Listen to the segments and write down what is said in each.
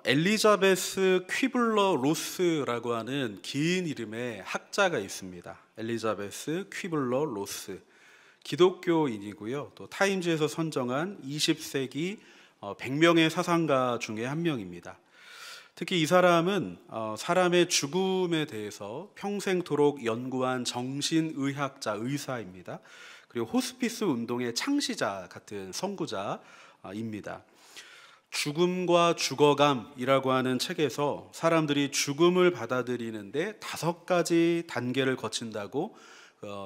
엘리자베스 퀴블러 로스라고 하는 긴 이름의 학자가 있습니다. 엘리자베스 퀴블러 로스, 기독교인이고요. 또 타임즈에서 선정한 20세기 100명의 사상가 중에 한 명입니다. 특히 이 사람은 사람의 죽음에 대해서 평생토록 연구한 정신의학자, 의사입니다. 그리고 호스피스 운동의 창시자 같은 선구자입니다. 죽음과 죽어감이라고 하는 책에서 사람들이 죽음을 받아들이는데 5가지 단계를 거친다고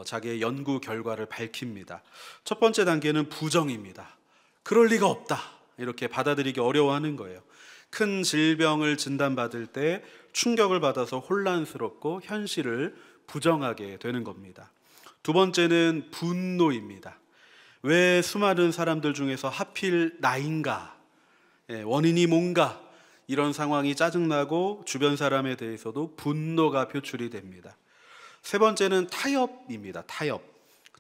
자기의 연구 결과를 밝힙니다. 첫 번째 단계는 부정입니다. 그럴 리가 없다, 이렇게 받아들이기 어려워하는 거예요. 큰 질병을 진단받을 때 충격을 받아서 혼란스럽고 현실을 부정하게 되는 겁니다. 두 번째는 분노입니다. 왜 수많은 사람들 중에서 하필 나인가? 원인이 뭔가? 이런 상황이 짜증나고 주변 사람에 대해서도 분노가 표출이 됩니다. 세 번째는 타협입니다. 타협.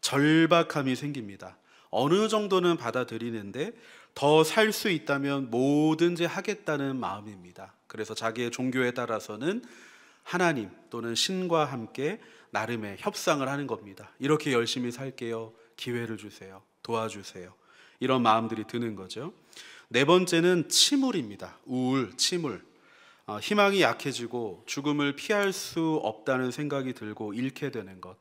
절박함이 생깁니다. 어느 정도는 받아들이는데 더 살 수 있다면 뭐든지 하겠다는 마음입니다. 그래서 자기의 종교에 따라서는 하나님 또는 신과 함께 나름의 협상을 하는 겁니다. 이렇게 열심히 살게요. 기회를 주세요. 도와주세요. 이런 마음들이 드는 거죠. 네 번째는 침울입니다. 우울, 침울. 희망이 약해지고 죽음을 피할 수 없다는 생각이 들고 잃게 되는 것,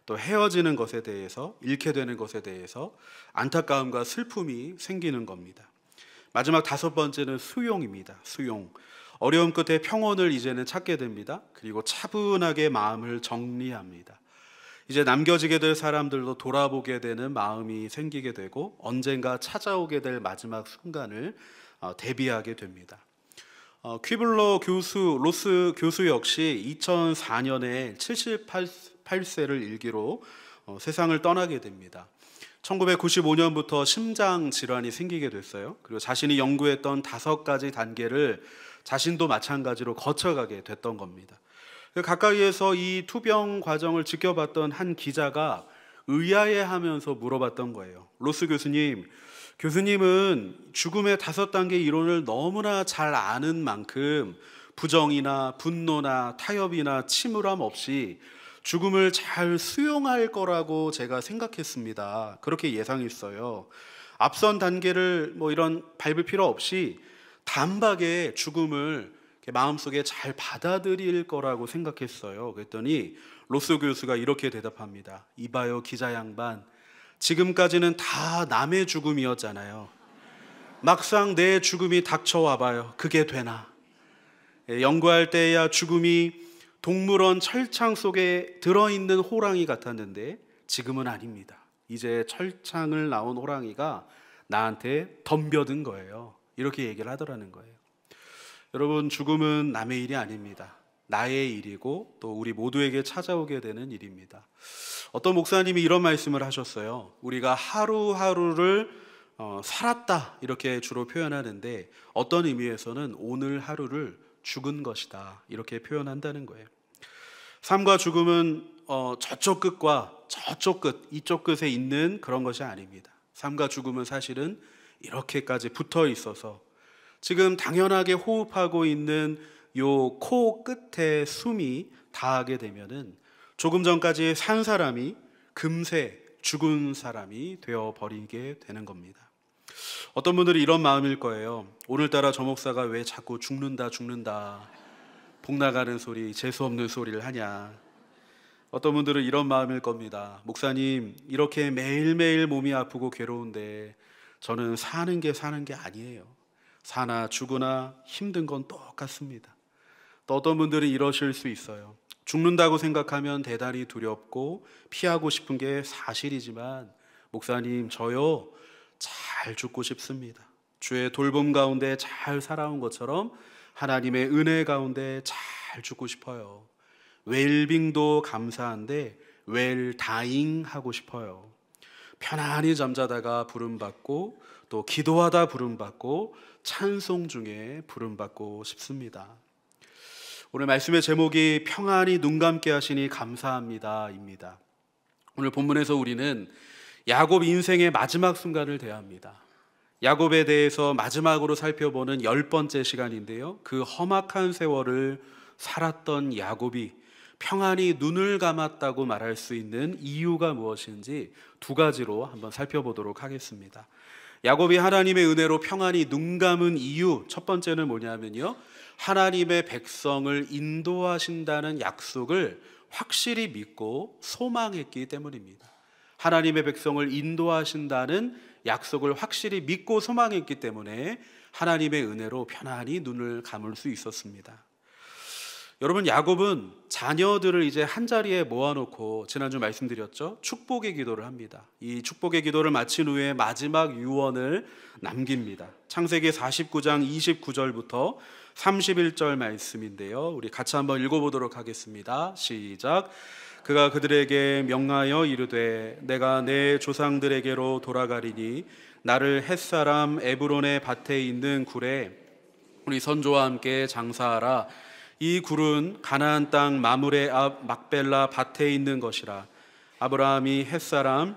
또 헤어지는 것에 대해서, 잃게 되는 것에 대해서 안타까움과 슬픔이 생기는 겁니다. 마지막 5번째는 수용입니다. 수용. 어려움 끝에 평온을 이제는 찾게 됩니다. 그리고 차분하게 마음을 정리합니다. 이제 남겨지게 될 사람들도 돌아보게 되는 마음이 생기게 되고 언젠가 찾아오게 될 마지막 순간을 대비하게 됩니다. 퀴블러 교수, 로스 교수 역시 2004년에 78세를 일기로 세상을 떠나게 됩니다. 1995년부터 심장 질환이 생기게 됐어요. 그리고 자신이 연구했던 5가지 단계를 자신도 마찬가지로 거쳐가게 됐던 겁니다. 가까이에서 이 투병 과정을 지켜봤던 한 기자가 의아해하면서 물어봤던 거예요. 로스 교수님, 교수님은 죽음의 5단계 이론을 너무나 잘 아는 만큼 부정이나 분노나 타협이나 침울함 없이 죽음을 잘 수용할 거라고 제가 생각했습니다. 그렇게 예상했어요. 앞선 단계를 이런 밟을 필요 없이 단박에 죽음을 마음속에 잘 받아들일 거라고 생각했어요. 그랬더니 로스 교수가 이렇게 대답합니다. 이봐요 기자 양반, 지금까지는 다 남의 죽음이었잖아요. 막상 내 죽음이 닥쳐와봐요. 그게 되나? 연구할 때야 죽음이 동물원 철창 속에 들어있는 호랑이 같았는데 지금은 아닙니다. 이제 철창을 나온 호랑이가 나한테 덤벼든 거예요. 이렇게 얘기를 하더라는 거예요. 여러분, 죽음은 남의 일이 아닙니다. 나의 일이고 또 우리 모두에게 찾아오게 되는 일입니다. 어떤 목사님이 이런 말씀을 하셨어요. 우리가 하루하루를 살았다 이렇게 주로 표현하는데 어떤 의미에서는 오늘 하루를 죽은 것이다 이렇게 표현한다는 거예요. 삶과 죽음은 저쪽 끝과 저쪽 끝, 이쪽 끝에 있는 그런 것이 아닙니다. 삶과 죽음은 사실은 이렇게까지 붙어 있어서 지금 당연하게 호흡하고 있는 요 코 끝에 숨이 닿게 되면은 조금 전까지 산 사람이 금세 죽은 사람이 되어버리게 되는 겁니다. 어떤 분들이 이런 마음일 거예요. 오늘따라 저 목사가 왜 자꾸 죽는다 복 나가는 소리, 재수없는 소리를 하냐. 어떤 분들은 이런 마음일 겁니다. 목사님, 이렇게 매일매일 몸이 아프고 괴로운데 저는 사는 게 아니에요. 사나 죽으나 힘든 건 똑같습니다. 또 어떤 분들은 이러실 수 있어요. 죽는다고 생각하면 대단히 두렵고 피하고 싶은 게 사실이지만 목사님, 저요 잘 죽고 싶습니다. 주의 돌봄 가운데 잘 살아온 것처럼 하나님의 은혜 가운데 잘 죽고 싶어요. 웰빙도 감사한데 웰다잉 하고 싶어요. 편안히 잠자다가 부름받고 또 기도하다 부름받고 찬송 중에 부름받고 싶습니다. 오늘 말씀의 제목이 평안히 눈 감게 하시니 감사합니다 입니다. 오늘 본문에서 우리는 야곱 인생의 마지막 순간을 대합니다. 야곱에 대해서 마지막으로 살펴보는 10번째 시간인데요. 그 험악한 세월을 살았던 야곱이 평안히 눈을 감았다고 말할 수 있는 이유가 무엇인지 두 가지로 한번 살펴보도록 하겠습니다. 야곱이 하나님의 은혜로 평안히 눈 감은 이유, 첫 번째는 뭐냐면요, 하나님의 백성을 인도하신다는 약속을 확실히 믿고 소망했기 때문입니다. 하나님의 백성을 인도하신다는 약속을 확실히 믿고 소망했기 때문에 하나님의 은혜로 편안히 눈을 감을 수 있었습니다. 여러분, 야곱은 자녀들을 이제 한자리에 모아놓고 지난주 말씀드렸죠, 축복의 기도를 합니다. 이 축복의 기도를 마친 후에 마지막 유언을 남깁니다. 창세기 49장 29절부터 31절 말씀인데요, 우리 같이 한번 읽어보도록 하겠습니다. 시작. 그가 그들에게 명하여 이르되 내가 내 조상들에게로 돌아가리니 나를 햇사람 에브론의 밭에 있는 굴에 우리 선조와 함께 장사하라. 이 굴은 가나안 땅 마므레 앞 막벨라 밭에 있는 것이라. 아브라함이 햇사람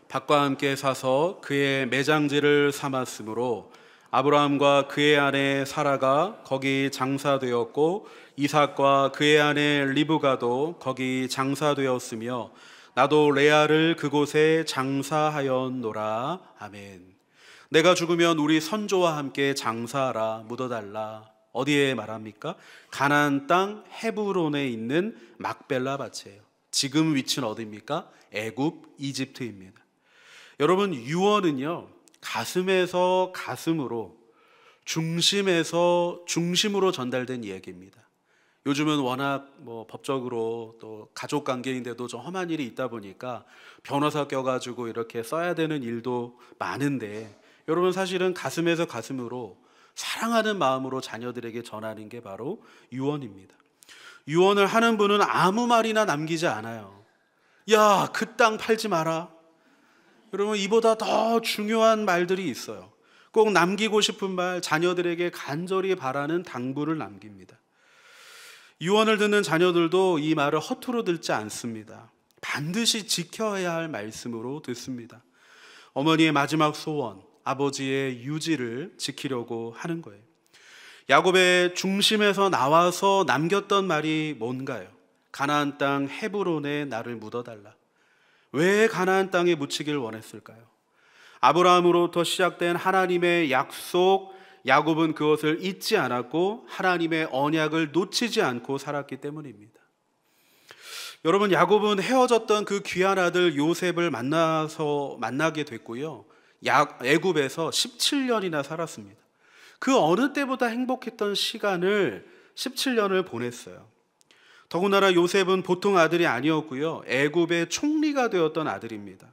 밭과 함께 사서 그의 매장지를 삼았으므로 아브라함과 그의 아내 사라가 거기 장사되었고 이삭과 그의 아내 리브가도 거기 장사되었으며 나도 레아를 그곳에 장사하였노라. 아멘. 내가 죽으면 우리 선조와 함께 장사하라, 묻어달라. 어디에 말합니까? 가나안 땅 헤브론에 있는 막벨라 밭이에요. 지금 위치는 어디입니까? 애굽, 이집트입니다. 여러분, 유언은요, 가슴에서 가슴으로, 중심에서 중심으로 전달된 이야기입니다. 요즘은 워낙 법적으로 또 가족 관계인데도 좀 험한 일이 있다 보니까 변호사 껴가지고 이렇게 써야 되는 일도 많은데, 여러분, 사실은 가슴에서 가슴으로 사랑하는 마음으로 자녀들에게 전하는 게 바로 유언입니다. 유언을 하는 분은 아무 말이나 남기지 않아요. 야, 그 땅 팔지 마라. 여러분, 이보다 더 중요한 말들이 있어요. 꼭 남기고 싶은 말, 자녀들에게 간절히 바라는 당부를 남깁니다. 유언을 듣는 자녀들도 이 말을 허투루 듣지 않습니다. 반드시 지켜야 할 말씀으로 듣습니다. 어머니의 마지막 소원, 아버지의 유지를 지키려고 하는 거예요. 야곱의 중심에서 나와서 남겼던 말이 뭔가요? 가나안 땅 헤브론에 나를 묻어달라. 왜 가나안 땅에 묻히길 원했을까요? 아브라함으로부터 시작된 하나님의 약속, 야곱은 그것을 잊지 않았고 하나님의 언약을 놓치지 않고 살았기 때문입니다. 여러분, 야곱은 헤어졌던 그 귀한 아들 요셉을 만나게 됐고요, 애굽에서 17년이나 살았습니다. 그 어느 때보다 행복했던 시간을 17년을 보냈어요. 더군다나 요셉은 보통 아들이 아니었고요, 애굽의 총리가 되었던 아들입니다.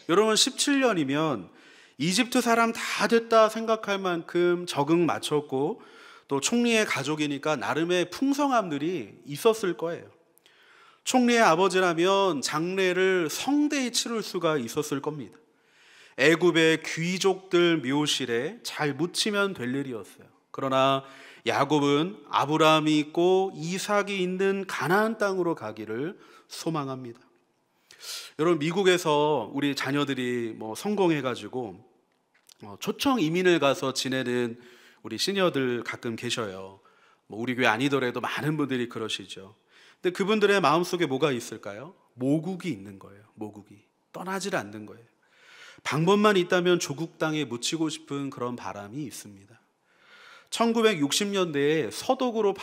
여러분, 17년이면 이집트 사람 다 됐다 생각할 만큼 적응 마쳤고 또 총리의 가족이니까 나름의 풍성함들이 있었을 거예요. 총리의 아버지라면 장례를 성대히 치를 수가 있었을 겁니다. 애굽의 귀족들 묘실에 잘 묻히면 될 일이었어요. 그러나 야곱은 아브라함이 있고 이삭이 있는 가나안 땅으로 가기를 소망합니다. 여러분, 미국에서 우리 자녀들이 성공해가지고 초청 이민을 가서 지내는 우리 시니어들 가끔 계셔요. 우리 교회 아니더라도 많은 분들이 그러시죠. 근데 그분들의 마음속에 뭐가 있을까요? 모국이 있는 거예요. 모국이 떠나질 않는 거예요. 방법만 있다면 조국 땅에 묻히고 싶은 그런 바람이 있습니다. 1960년대에 서독으로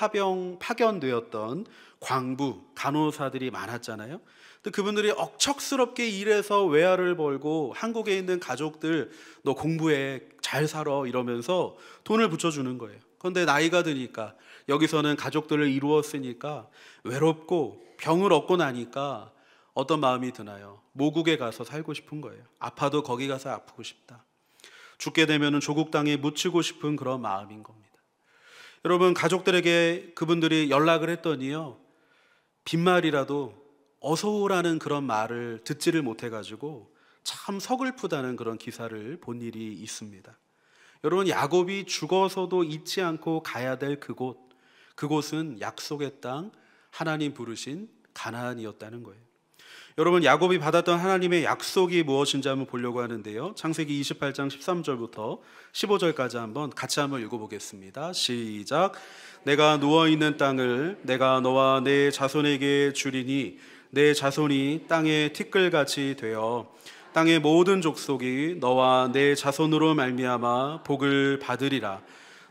파견되었던 광부 간호사들이 많았잖아요. 근데 그분들이 억척스럽게 일해서 외화를 벌고 한국에 있는 가족들 너 공부해 잘 살아 이러면서 돈을 붙여주는 거예요. 그런데 나이가 드니까 여기서는 가족들을 이루었으니까 외롭고 병을 얻고 나니까 어떤 마음이 드나요? 모국에 가서 살고 싶은 거예요. 아파도 거기 가서 아프고 싶다. 죽게 되면 조국 땅에 묻히고 싶은 그런 마음인 겁니다. 여러분, 가족들에게 그분들이 연락을 했더니요, 빈말이라도 어서 오라는 그런 말을 듣지를 못해가지고 참 서글프다는 그런 기사를 본 일이 있습니다. 여러분, 야곱이 죽어서도 잊지 않고 가야 될 그곳은 약속의 땅, 하나님 부르신 가나안이었다는 거예요. 여러분, 야곱이 받았던 하나님의 약속이 무엇인지 한번 보려고 하는데요. 창세기 28장 13절부터 15절까지 한번 같이 한번 읽어보겠습니다. 시작. 내가 누워있는 땅을 내가 너와 내 자손에게 주리니 내 자손이 땅의 티끌같이 되어 땅의 모든 족속이 너와 내 자손으로 말미암아 복을 받으리라.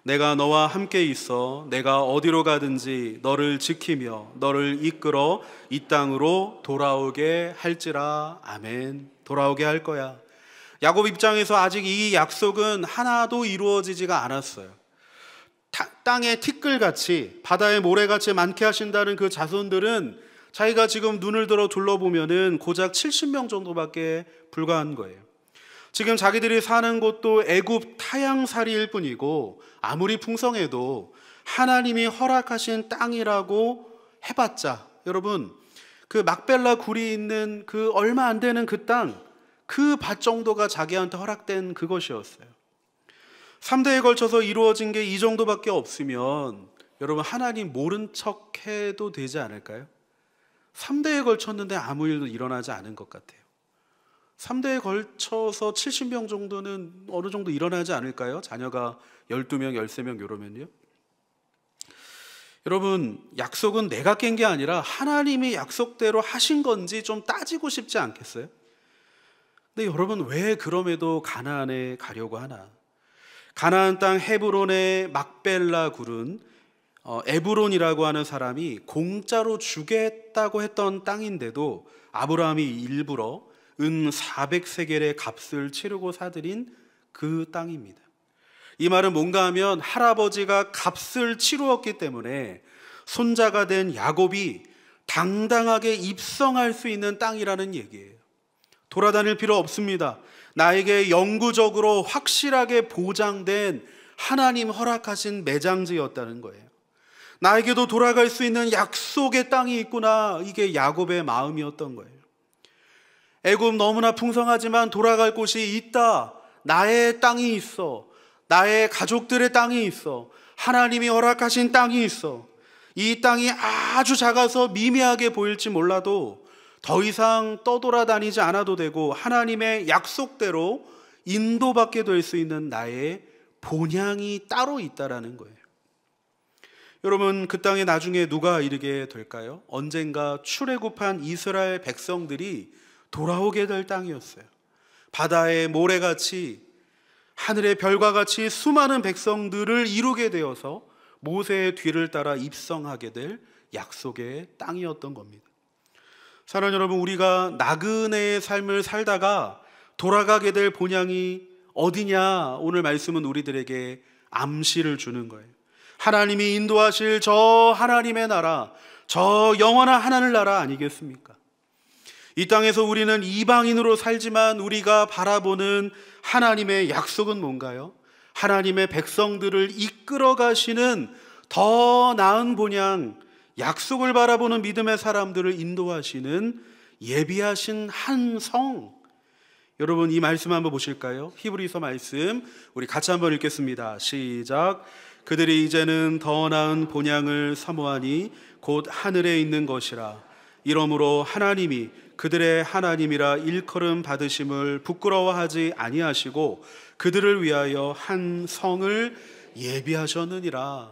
내가 너와 함께 있어 내가 어디로 가든지 너를 지키며 너를 이끌어 이 땅으로 돌아오게 할지라. 아멘. 돌아오게 할 거야. 야곱 입장에서 아직 이 약속은 하나도 이루어지지가 않았어요. 땅의 티끌같이 바다의 모래같이 많게 하신다는 그 자손들은 자기가 지금 눈을 들어 둘러보면은 고작 70명 정도밖에 불과한 거예요. 지금 자기들이 사는 곳도 애굽 타향살이일 뿐이고 아무리 풍성해도 하나님이 허락하신 땅이라고 해봤자, 여러분, 그 막벨라 굴이 있는 그 얼마 안 되는 그 땅, 그 밭 정도가 자기한테 허락된 그것이었어요. 3대에 걸쳐서 이루어진 게 이 정도밖에 없으면 여러분, 하나님 모른 척 해도 되지 않을까요? 3대에 걸쳤는데 아무 일도 일어나지 않은 것 같아요. 3대에 걸쳐서 70명 정도는 어느 정도 일어나지 않을까요? 자녀가 12명, 13명 이러면요. 여러분, 약속은 내가 깬 게 아니라 하나님이 약속대로 하신 건지 좀 따지고 싶지 않겠어요? 근데 여러분, 왜 그럼에도 가나안에 가려고 하나? 가나안 땅 헤브론의 막벨라 굴은 에브론이라고 하는 사람이 공짜로 주겠다고 했던 땅인데도 아브라함이 일부러 은 400세겔의 값을 치르고 사들인 그 땅입니다. 이 말은 뭔가 하면 할아버지가 값을 치루었기 때문에 손자가 된 야곱이 당당하게 입성할 수 있는 땅이라는 얘기예요. 돌아다닐 필요 없습니다. 나에게 영구적으로 확실하게 보장된 하나님 허락하신 매장지였다는 거예요. 나에게도 돌아갈 수 있는 약속의 땅이 있구나. 이게 야곱의 마음이었던 거예요. 애굽 너무나 풍성하지만 돌아갈 곳이 있다. 나의 땅이 있어. 나의 가족들의 땅이 있어. 하나님이 허락하신 땅이 있어. 이 땅이 아주 작아서 미미하게 보일지 몰라도 더 이상 떠돌아다니지 않아도 되고 하나님의 약속대로 인도받게 될 수 있는 나의 본향이 따로 있다라는 거예요. 여러분, 그 땅에 나중에 누가 이르게 될까요? 언젠가 출애굽한 이스라엘 백성들이 돌아오게 될 땅이었어요. 바다의 모래같이 하늘의 별과 같이 수많은 백성들을 이루게 되어서 모세의 뒤를 따라 입성하게 될 약속의 땅이었던 겁니다. 사랑하는 여러분, 우리가 나그네의 삶을 살다가 돌아가게 될 본향이 어디냐? 오늘 말씀은 우리들에게 암시를 주는 거예요. 하나님이 인도하실 저 하나님의 나라, 저 영원한 하나님 나라 아니겠습니까? 이 땅에서 우리는 이방인으로 살지만 우리가 바라보는 하나님의 약속은 뭔가요? 하나님의 백성들을 이끌어 가시는 더 나은 본향, 약속을 바라보는 믿음의 사람들을 인도하시는 예비하신 한 성. 여러분, 이 말씀 한번 보실까요? 히브리서 말씀 우리 같이 한번 읽겠습니다. 시작. 그들이 이제는 더 나은 본향을 사모하니 곧 하늘에 있는 것이라. 이러므로 하나님이 그들의 하나님이라 일컬음 받으심을 부끄러워하지 아니하시고 그들을 위하여 한 성을 예비하셨느니라.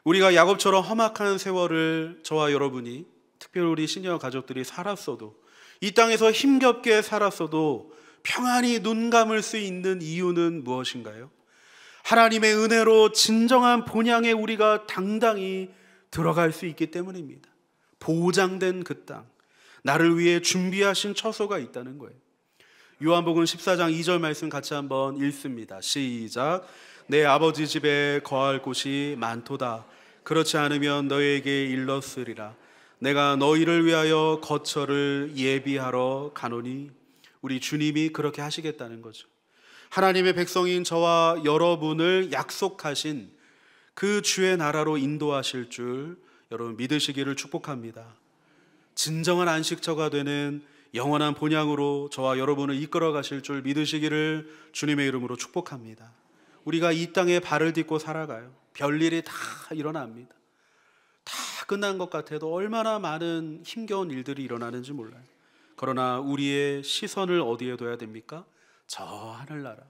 우리가 야곱처럼 험악한 세월을 저와 여러분이, 특별히 우리 시니어 가족들이 살았어도, 이 땅에서 힘겹게 살았어도 평안히 눈 감을 수 있는 이유는 무엇인가요? 하나님의 은혜로 진정한 본향에 우리가 당당히 들어갈 수 있기 때문입니다. 보장된 그 땅, 나를 위해 준비하신 처소가 있다는 거예요. 요한복음 14장 2절 말씀 같이 한번 읽습니다. 시작. 내 아버지 집에 거할 곳이 많도다. 그렇지 않으면 너희에게 일렀으리라. 내가 너희를 위하여 거처를 예비하러 가노니. 우리 주님이 그렇게 하시겠다는 거죠. 하나님의 백성인 저와 여러분을 약속하신 그 주의 나라로 인도하실 줄 여러분 믿으시기를 축복합니다. 진정한 안식처가 되는 영원한 본향으로 저와 여러분을 이끌어 가실 줄 믿으시기를 주님의 이름으로 축복합니다. 우리가 이 땅에 발을 딛고 살아가요. 별일이 다 일어납니다. 다 끝난 것 같아도 얼마나 많은 힘겨운 일들이 일어나는지 몰라요. 그러나 우리의 시선을 어디에 둬야 됩니까? 저 하늘나라.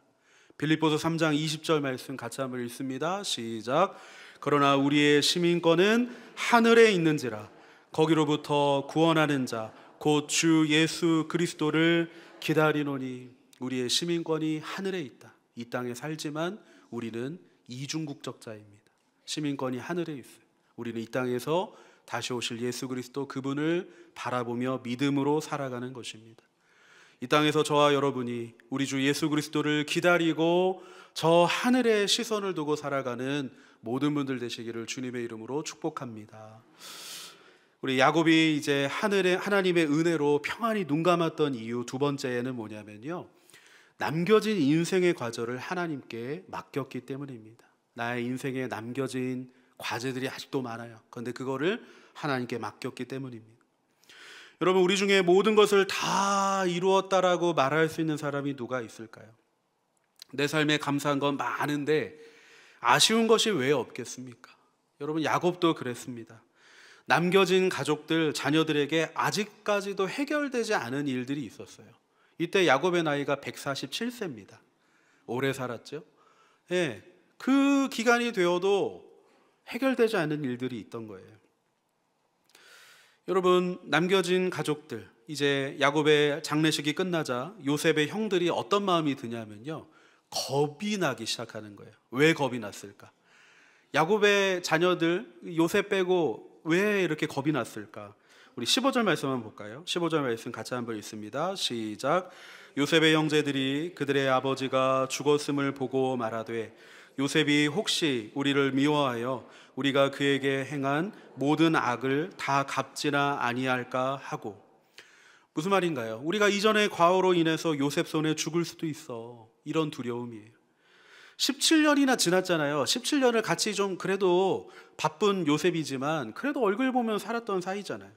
빌립보서 3장 20절 말씀 같이 한번 읽습니다. 시작. 그러나 우리의 시민권은 하늘에 있는지라 거기로부터 구원하는 자 곧 주 예수 그리스도를 기다리노니. 우리의 시민권이 하늘에 있다. 이 땅에 살지만 우리는 이중국적자입니다. 시민권이 하늘에 있어요. 우리는 이 땅에서 다시 오실 예수 그리스도 그분을 바라보며 믿음으로 살아가는 것입니다. 이 땅에서 저와 여러분이 우리 주 예수 그리스도를 기다리고 저 하늘에 시선을 두고 살아가는 모든 분들 되시기를 주님의 이름으로 축복합니다. 우리 야곱이 이제 하나님의 은혜로 평안히 눈 감았던 이유 두 번째는 뭐냐면요, 남겨진 인생의 과제를 하나님께 맡겼기 때문입니다. 나의 인생에 남겨진 과제들이 아직도 많아요. 그런데 그거를 하나님께 맡겼기 때문입니다. 여러분, 우리 중에 모든 것을 다 이루었다라고 말할 수 있는 사람이 누가 있을까요? 내 삶에 감사한 건 많은데 아쉬운 것이 왜 없겠습니까? 여러분, 야곱도 그랬습니다. 남겨진 가족들, 자녀들에게 아직까지도 해결되지 않은 일들이 있었어요. 이때 야곱의 나이가 147세입니다. 오래 살았죠? 예, 그 기간이 되어도 해결되지 않은 일들이 있던 거예요. 여러분, 남겨진 가족들, 이제 야곱의 장례식이 끝나자 요셉의 형들이 어떤 마음이 드냐면요, 겁이 나기 시작하는 거예요. 왜 겁이 났을까? 야곱의 자녀들 요셉 빼고 왜 이렇게 겁이 났을까? 우리 15절 말씀 한번 볼까요? 15절 말씀 같이 한번 읽습니다. 시작. 요셉의 형제들이 그들의 아버지가 죽었음을 보고 말하되 요셉이 혹시 우리를 미워하여 우리가 그에게 행한 모든 악을 다 갚지나 아니할까 하고. 무슨 말인가요? 우리가 이전의 과오로 인해서 요셉 손에 죽을 수도 있어. 이런 두려움이에요. 17년이나 지났잖아요. 17년을 같이 좀 그래도 바쁜 요셉이지만 그래도 얼굴 보면 살았던 사이잖아요.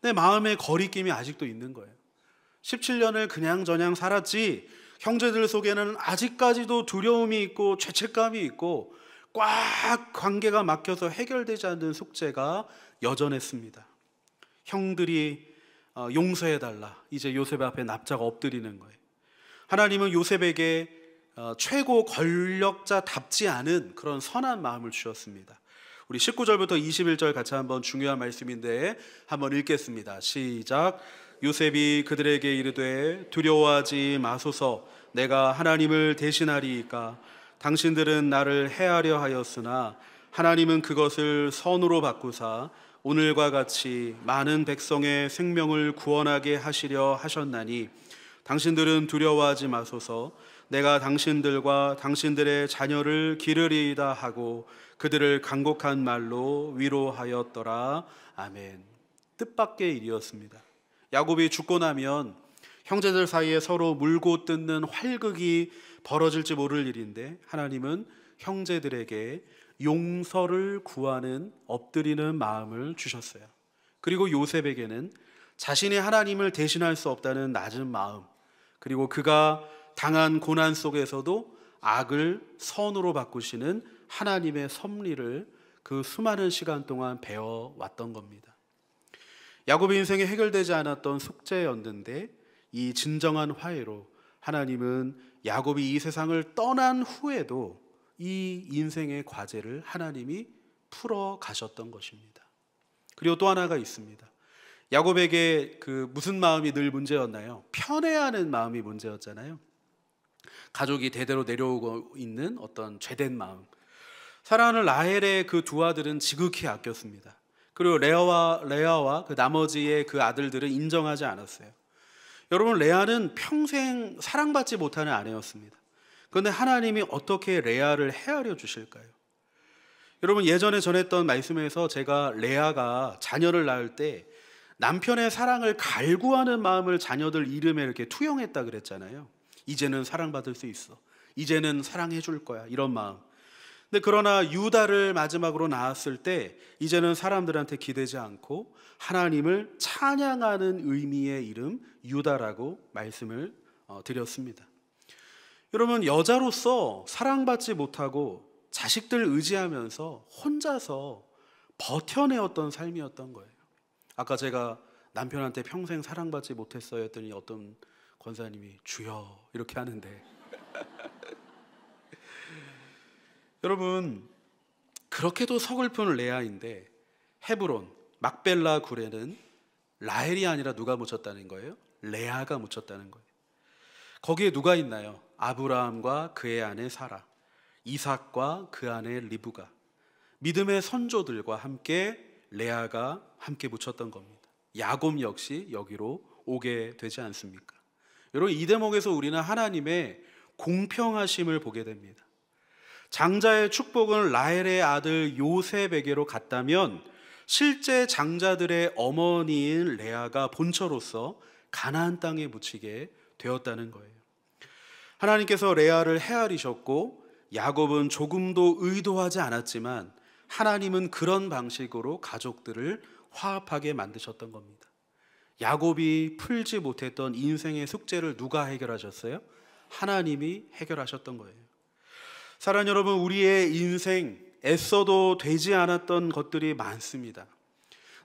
내 마음에 거리낌이 아직도 있는 거예요. 17년을 그냥저냥 살았지 형제들 속에는 아직까지도 두려움이 있고 죄책감이 있고 꽉 관계가 막혀서 해결되지 않는 숙제가 여전했습니다. 형들이 용서해달라. 이제 요셉 앞에 납작 엎드리는 거예요. 하나님은 요셉에게 최고 권력자답지 않은 그런 선한 마음을 주셨습니다. 우리 19절부터 21절 같이 한번 중요한 말씀인데 한번 읽겠습니다. 시작. 요셉이 그들에게 이르되 두려워하지 마소서. 내가 하나님을 대신하리이까. 당신들은 나를 해하려 하였으나 하나님은 그것을 선으로 바꾸사 오늘과 같이 많은 백성의 생명을 구원하게 하시려 하셨나니 당신들은 두려워하지 마소서. 내가 당신들과 당신들의 자녀를 기르리이다 하고 그들을 간곡한 말로 위로하였더라. 아멘. 뜻밖의 일이었습니다. 야곱이 죽고 나면 형제들 사이에 서로 물고 뜯는 활극이 벌어질지 모를 일인데 하나님은 형제들에게 용서를 구하는 엎드리는 마음을 주셨어요. 그리고 요셉에게는 자신이 하나님을 대신할 수 없다는 낮은 마음, 그리고 그가 당한 고난 속에서도 악을 선으로 바꾸시는 하나님의 섭리를 그 수많은 시간 동안 배워왔던 겁니다. 야곱의 인생에 해결되지 않았던 숙제였는데 이 진정한 화해로 하나님은 야곱이 이 세상을 떠난 후에도 이 인생의 과제를 하나님이 풀어 가셨던 것입니다. 그리고 또 하나가 있습니다. 야곱에게 그 무슨 마음이 늘 문제였나요? 편애하는 마음이 문제였잖아요. 가족이 대대로 내려오고 있는 어떤 죄된 마음. 사랑하는 라헬의 그 두 아들은 지극히 아꼈습니다. 그리고 레아와 그 나머지의 그 아들들은 인정하지 않았어요. 여러분, 레아는 평생 사랑받지 못하는 아내였습니다. 그런데 하나님이 어떻게 레아를 헤아려 주실까요? 여러분, 예전에 전했던 말씀에서 제가 레아가 자녀를 낳을 때 남편의 사랑을 갈구하는 마음을 자녀들 이름에 이렇게 투영했다 그랬잖아요. 이제는 사랑받을 수 있어. 이제는 사랑해 줄 거야. 이런 마음. 근데 그러나 유다를 마지막으로 낳았을 때 이제는 사람들한테 기대지 않고 하나님을 찬양하는 의미의 이름 유다라고 말씀을 드렸습니다. 여러분, 여자로서 사랑받지 못하고 자식들 의지하면서 혼자서 버텨내었던 삶이었던 거예요. 아까 제가 남편한테 평생 사랑받지 못했어요 했더니 어떤 권사님이 주여 이렇게 하는데 여러분, 그렇게도 서글픈 레아인데 헤브론 막벨라 굴에는 라헬이 아니라 누가 묻혔다는 거예요? 레아가 묻혔다는 거예요. 거기에 누가 있나요? 아브라함과 그의 아내 사라, 이삭과 그 아내 리브가, 믿음의 선조들과 함께 레아가 함께 묻혔던 겁니다. 야곱 역시 여기로 오게 되지 않습니까? 여러분, 이 대목에서 우리는 하나님의 공평하심을 보게 됩니다. 장자의 축복은 라헬의 아들 요셉에게로 갔다면 실제 장자들의 어머니인 레아가 본처로서 가나안 땅에 묻히게 되었다는 거예요. 하나님께서 레아를 헤아리셨고 야곱은 조금도 의도하지 않았지만 하나님은 그런 방식으로 가족들을 화합하게 만드셨던 겁니다. 야곱이 풀지 못했던 인생의 숙제를 누가 해결하셨어요? 하나님이 해결하셨던 거예요. 사랑하는 여러분, 우리의 인생 애써도 되지 않았던 것들이 많습니다.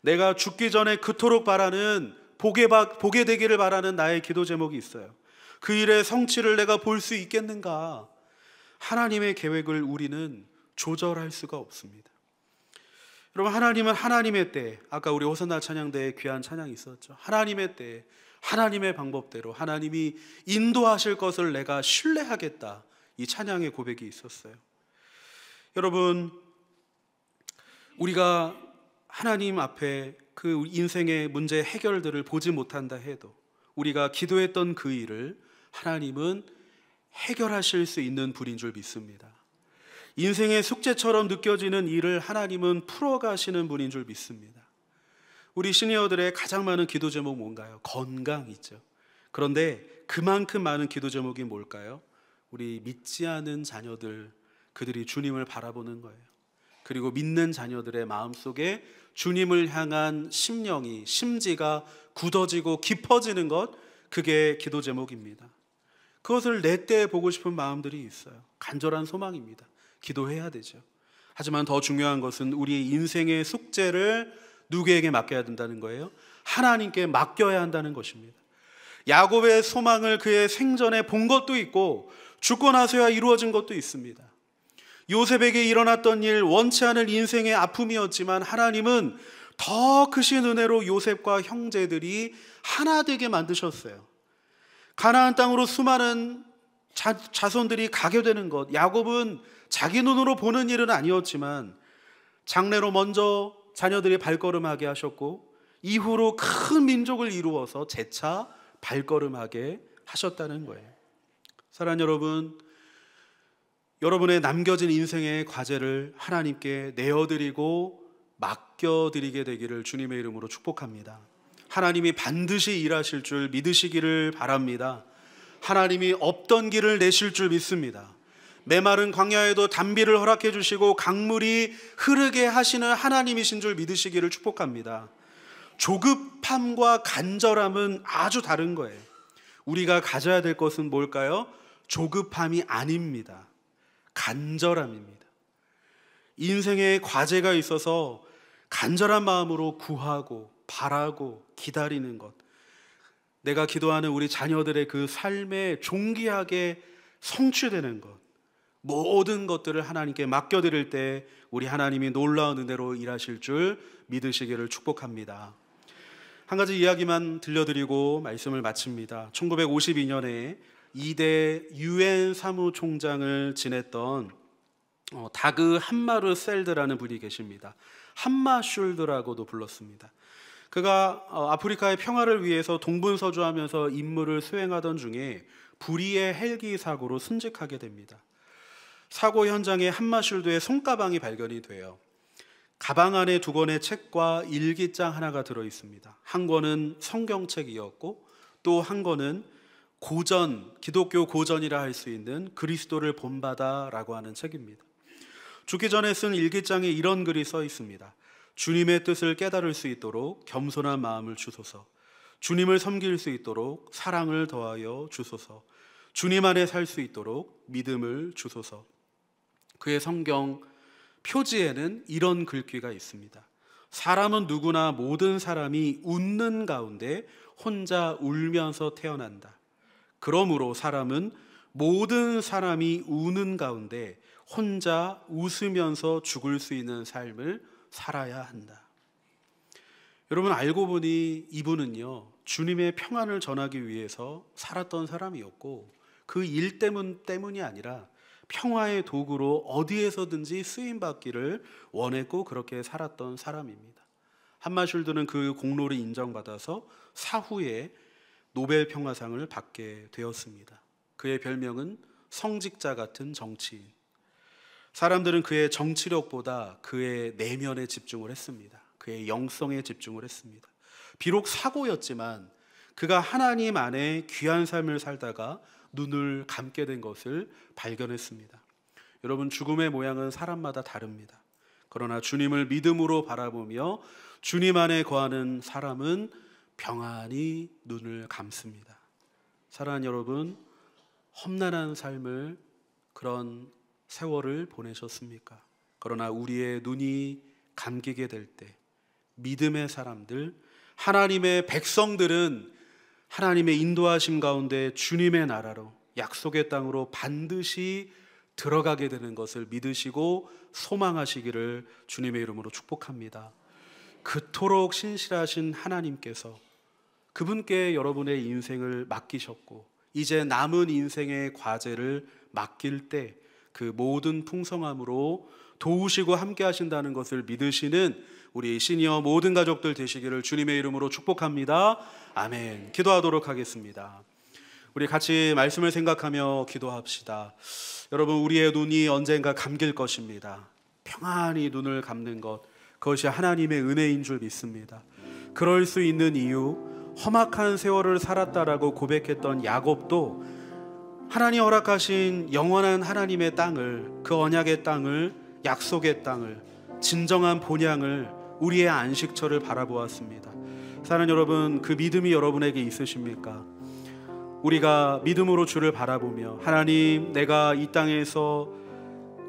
내가 죽기 전에 그토록 바라는 보게 되기를 바라는 나의 기도 제목이 있어요. 그 일의 성취를 내가 볼 수 있겠는가? 하나님의 계획을 우리는 조절할 수가 없습니다. 여러분, 하나님은 하나님의 때, 아까 우리 호산나 찬양대에 귀한 찬양이 있었죠. 하나님의 때, 하나님의 방법대로 하나님이 인도하실 것을 내가 신뢰하겠다, 이 찬양의 고백이 있었어요. 여러분, 우리가 하나님 앞에 그 인생의 문제 해결들을 보지 못한다 해도 우리가 기도했던 그 일을 하나님은 해결하실 수 있는 분인 줄 믿습니다. 인생의 숙제처럼 느껴지는 일을 하나님은 풀어가시는 분인 줄 믿습니다. 우리 시니어들의 가장 많은 기도 제목 뭔가요? 건강이죠. 그런데 그만큼 많은 기도 제목이 뭘까요? 우리 믿지 않은 자녀들, 그들이 주님을 바라보는 거예요. 그리고 믿는 자녀들의 마음속에 주님을 향한 심령이, 심지가 굳어지고 깊어지는 것, 그게 기도 제목입니다. 그것을 내 때 보고 싶은 마음들이 있어요. 간절한 소망입니다. 기도해야 되죠. 하지만 더 중요한 것은 우리 인생의 숙제를 누구에게 맡겨야 된다는 거예요? 하나님께 맡겨야 한다는 것입니다. 야곱의 소망을 그의 생전에 본 것도 있고 죽고 나서야 이루어진 것도 있습니다. 요셉에게 일어났던 일, 원치 않은 인생의 아픔이었지만 하나님은 더 크신 은혜로 요셉과 형제들이 하나 되게 만드셨어요. 가나안 땅으로 수많은 자손들이 가게 되는 것, 야곱은 자기 눈으로 보는 일은 아니었지만 장래로 먼저 자녀들이 발걸음하게 하셨고 이후로 큰 민족을 이루어서 재차 발걸음하게 하셨다는 거예요. 사랑하는 여러분, 여러분의 남겨진 인생의 과제를 하나님께 내어드리고 맡겨드리게 되기를 주님의 이름으로 축복합니다. 하나님이 반드시 일하실 줄 믿으시기를 바랍니다. 하나님이 없던 길을 내실 줄 믿습니다. 메마른 광야에도 단비를 허락해 주시고 강물이 흐르게 하시는 하나님이신 줄 믿으시기를 축복합니다. 조급함과 간절함은 아주 다른 거예요. 우리가 가져야 될 것은 뭘까요? 조급함이 아닙니다. 간절함입니다. 인생에 과제가 있어서 간절한 마음으로 구하고 바라고 기다리는 것, 내가 기도하는 우리 자녀들의 그 삶에 존귀하게 성취되는 것, 모든 것들을 하나님께 맡겨드릴 때 우리 하나님이 놀라운 은혜로 일하실 줄 믿으시기를 축복합니다. 한 가지 이야기만 들려드리고 말씀을 마칩니다. 1952년에 2대 UN 사무총장을 지냈던 다그 함마르셀드라는 분이 계십니다. 함마슐드라고도 불렀습니다. 그가 아프리카의 평화를 위해서 동분서주하면서 임무를 수행하던 중에 불의의 헬기 사고로 순직하게 됩니다. 사고 현장에 함마슐드의 손가방이 발견이 돼요. 가방 안에 2권의 책과 일기장 하나가 들어 있습니다. 한 권은 성경책이었고 또 한 권은 고전, 기독교 고전이라 할 수 있는 그리스도를 본받아라고 하는 책입니다. 죽기 전에 쓴 일기장에 이런 글이 써 있습니다. 주님의 뜻을 깨달을 수 있도록 겸손한 마음을 주소서. 주님을 섬길 수 있도록 사랑을 더하여 주소서. 주님 안에 살 수 있도록 믿음을 주소서. 그의 성경 표지에는 이런 글귀가 있습니다. 사람은 누구나 모든 사람이 웃는 가운데 혼자 울면서 태어난다. 그러므로 사람은 모든 사람이 우는 가운데 혼자 웃으면서 죽을 수 있는 삶을 살아야 한다. 여러분, 알고 보니 이분은요, 주님의 평안을 전하기 위해서 살았던 사람이었고, 그 일 때문이 아니라 평화의 도구로 어디에서든지 쓰임받기를 원했고 그렇게 살았던 사람입니다. 한마슐드는 그 공로를 인정받아서 사후에 노벨 평화상을 받게 되었습니다. 그의 별명은 성직자 같은 정치인. 사람들은 그의 정치력보다 그의 내면에 집중을 했습니다. 그의 영성에 집중을 했습니다. 비록 사고였지만 그가 하나님 안에 귀한 삶을 살다가 눈을 감게 된 것을 발견했습니다. 여러분, 죽음의 모양은 사람마다 다릅니다. 그러나 주님을 믿음으로 바라보며 주님 안에 거하는 사람은 평안히 눈을 감습니다. 사랑하는 여러분, 험난한 삶을, 그런 세월을 보내셨습니까? 그러나 우리의 눈이 감기게 될 때 믿음의 사람들, 하나님의 백성들은 하나님의 인도하심 가운데 주님의 나라로, 약속의 땅으로 반드시 들어가게 되는 것을 믿으시고 소망하시기를 주님의 이름으로 축복합니다. 그토록 신실하신 하나님께서 그분께 여러분의 인생을 맡기셨고 이제 남은 인생의 과제를 맡길 때 그 모든 풍성함으로 도우시고 함께 하신다는 것을 믿으시는 우리 시니어 모든 가족들 되시기를 주님의 이름으로 축복합니다. 아멘. 기도하도록 하겠습니다. 우리 같이 말씀을 생각하며 기도합시다. 여러분, 우리의 눈이 언젠가 감길 것입니다. 평안히 눈을 감는 것, 그것이 하나님의 은혜인 줄 믿습니다. 그럴 수 있는 이유, 험악한 세월을 살았다라고 고백했던 야곱도 하나님 허락하신 영원한 하나님의 땅을, 그 언약의 땅을, 약속의 땅을, 진정한 본향을, 우리의 안식처를 바라보았습니다. 사랑하는 여러분, 그 믿음이 여러분에게 있으십니까? 우리가 믿음으로 주를 바라보며 하나님, 내가 이 땅에서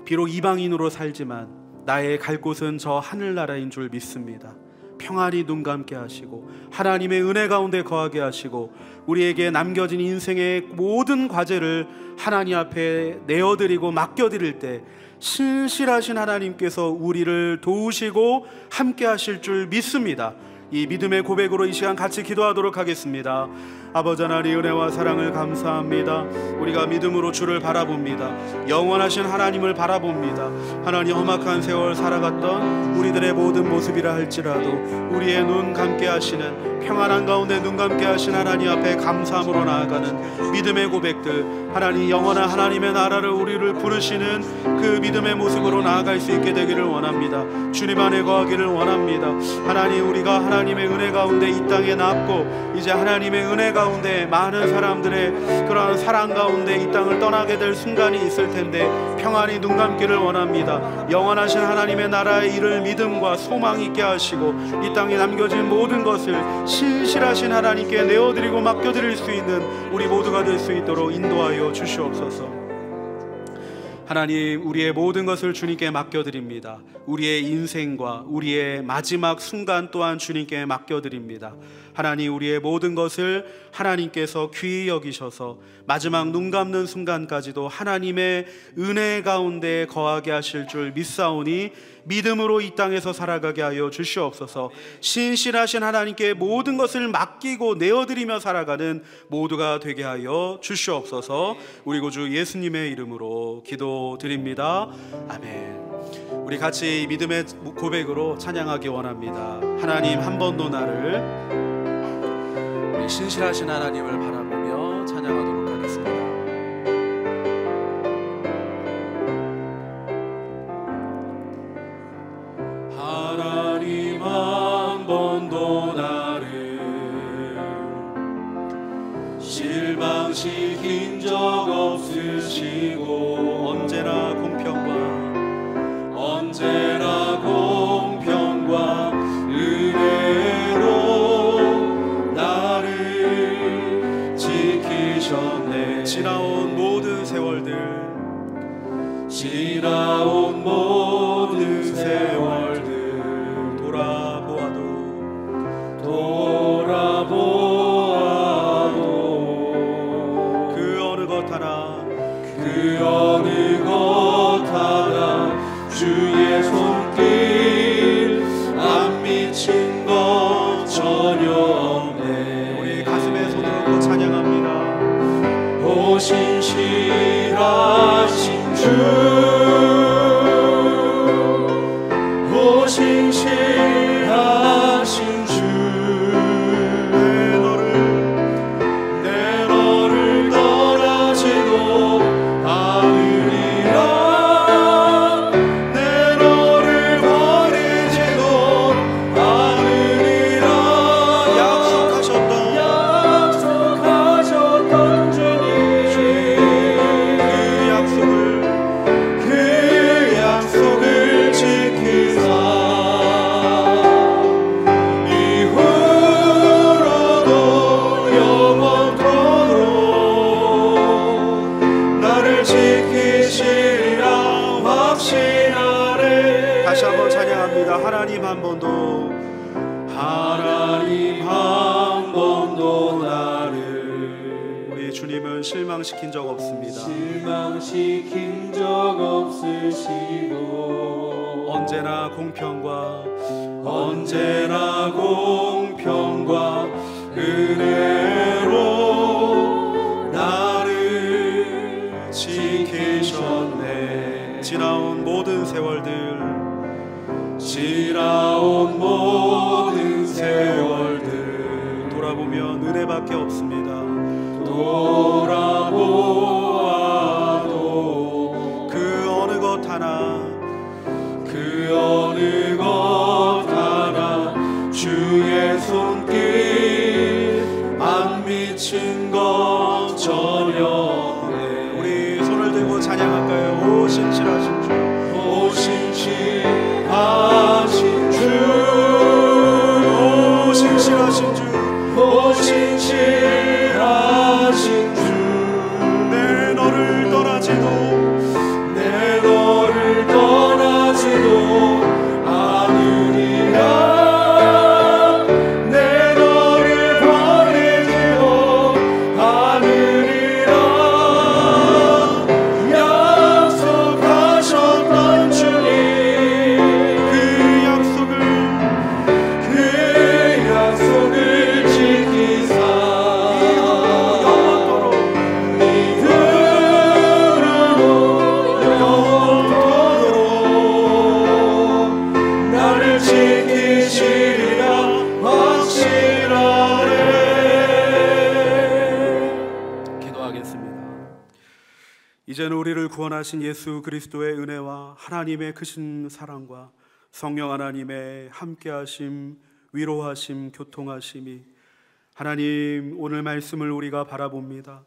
비록 이방인으로 살지만 나의 갈 곳은 저 하늘나라인 줄 믿습니다. 평안히 눈 감게 하시고 하나님의 은혜 가운데 거하게 하시고 우리에게 남겨진 인생의 모든 과제를 하나님 앞에 내어드리고 맡겨드릴 때 신실하신 하나님께서 우리를 도우시고 함께 하실 줄 믿습니다. 이 믿음의 고백으로 이 시간 같이 기도하도록 하겠습니다. 아버지 하나님, 은혜와 사랑을 감사합니다. 우리가 믿음으로 주를 바라봅니다. 영원하신 하나님을 바라봅니다. 하나님, 험악한 세월 살아갔던 우리들의 모든 모습이라 할지라도 우리의 눈 감게 하시는, 평안한 가운데 눈 감게 하신 하나님 앞에 감사함으로 나아가는 믿음의 고백들, 하나님, 영원한 하나님의 나라를 우리를 부르시는 그 믿음의 모습으로 나아갈 수 있게 되기를 원합니다. 주님 안에 거하기를 원합니다. 하나님, 우리가 하나님의 은혜 가운데 이 땅에 남고 이제 하나님의 은혜 가운데 많은 사람들의 그러한 사랑 가운데 이 땅을 떠나게 될 순간이 있을 텐데 평안히 눈 감기를 원합니다. 영원하신 하나님의 나라의 일을 믿음과 소망 있게 하시고 이 땅에 남겨진 모든 것을 신실하신 하나님께 내어드리고 맡겨드릴 수 있는 우리 모두가 될 수 있도록 인도하여 주시옵소서. 하나님, 우리의 모든 것을 주님께 맡겨드립니다. 우리의 인생과 우리의 마지막 순간 또한 주님께 맡겨드립니다. 하나님, 우리의 모든 것을 하나님께서 귀히 여기셔서 마지막 눈 감는 순간까지도 하나님의 은혜 가운데 거하게 하실 줄 믿사오니 믿음으로 이 땅에서 살아가게 하여 주시옵소서. 신실하신 하나님께 모든 것을 맡기고 내어드리며 살아가는 모두가 되게 하여 주시옵소서. 우리 구주 예수님의 이름으로 기도드립니다. 아멘. 우리 같이 믿음의 고백으로 찬양하기 원합니다. 하나님, 한 번도 나를, 우리 신실하신 하나님을 바라보며 찬양하도록 하겠습니다. 하나님, 한 번도 나를 실망시킨 적 없으시고 언제나 공평과 은혜로 나를 지키셨네. 지나온 모든 세월들, 지나온 모든 신실하신 주, 오 신실하신 주, 내 너를 떠나지도 않으리라, 내 너를 버리지도 않으리라. 약속하셨던 주님, 그 약속을 지키사 이후로도 영원토록 나를 지키시리라 확신하네. 다시 한번 찬양합니다. 하나님 한 번도 나를 우리 주님은 실망시킨 적 없습니다. 실망시킨 적 없으시고 언제나 공평과 은혜로 나를 지키셨네. 지나온 모든 세월들 돌아보면 은혜밖에 없습니다. 돌아보아도 그 어느 것 하나 주의 손길 안 미친 것 전혀. 우리 손을 들고 찬양할까요? 오 신실하신 주, 오 신실하신 주, 오 신실하신 주, 오 신실하신 주, 내 너를 떠나지도 않으리라, 내 너를 버리지도 않으리라. 약속하셨던 주님, 그 약속을 지키사 나를 지키시리라 확실하네. 기도하겠습니다. 이제는 우리를 구원하신 예수 그리스도의 은혜와 하나님의 크신 사랑과 성령 하나님의 함께하심, 위로하심, 교통하심이 하나님 오늘 말씀을 우리가 바라봅니다.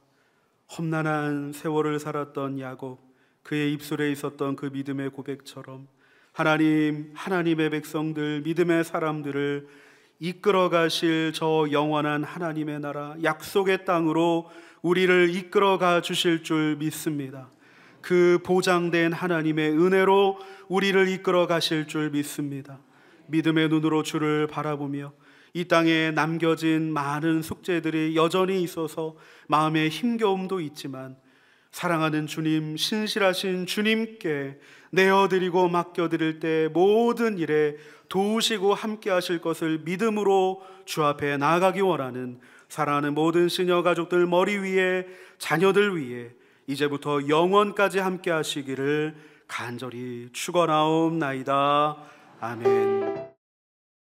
험난한 세월을 살았던 야곱, 그의 입술에 있었던 그 믿음의 고백처럼 하나님의 백성들, 믿음의 사람들을 이끌어 가실 저 영원한 하나님의 나라, 약속의 땅으로 우리를 이끌어 가 주실 줄 믿습니다. 그 보장된 하나님의 은혜로 우리를 이끌어 가실 줄 믿습니다. 믿음의 눈으로 주를 바라보며 이 땅에 남겨진 많은 숙제들이 여전히 있어서 마음에 힘겨움도 있지만 사랑하는 주님, 신실하신 주님께 내어드리고 맡겨드릴 때 모든 일에 도우시고 함께 하실 것을 믿음으로 주 앞에 나아가기 원하는 사랑하는 모든 시녀 가족들 머리 위에, 자녀들 위에 이제부터 영원까지 함께 하시기를 간절히 축원하옵나이다. 아멘.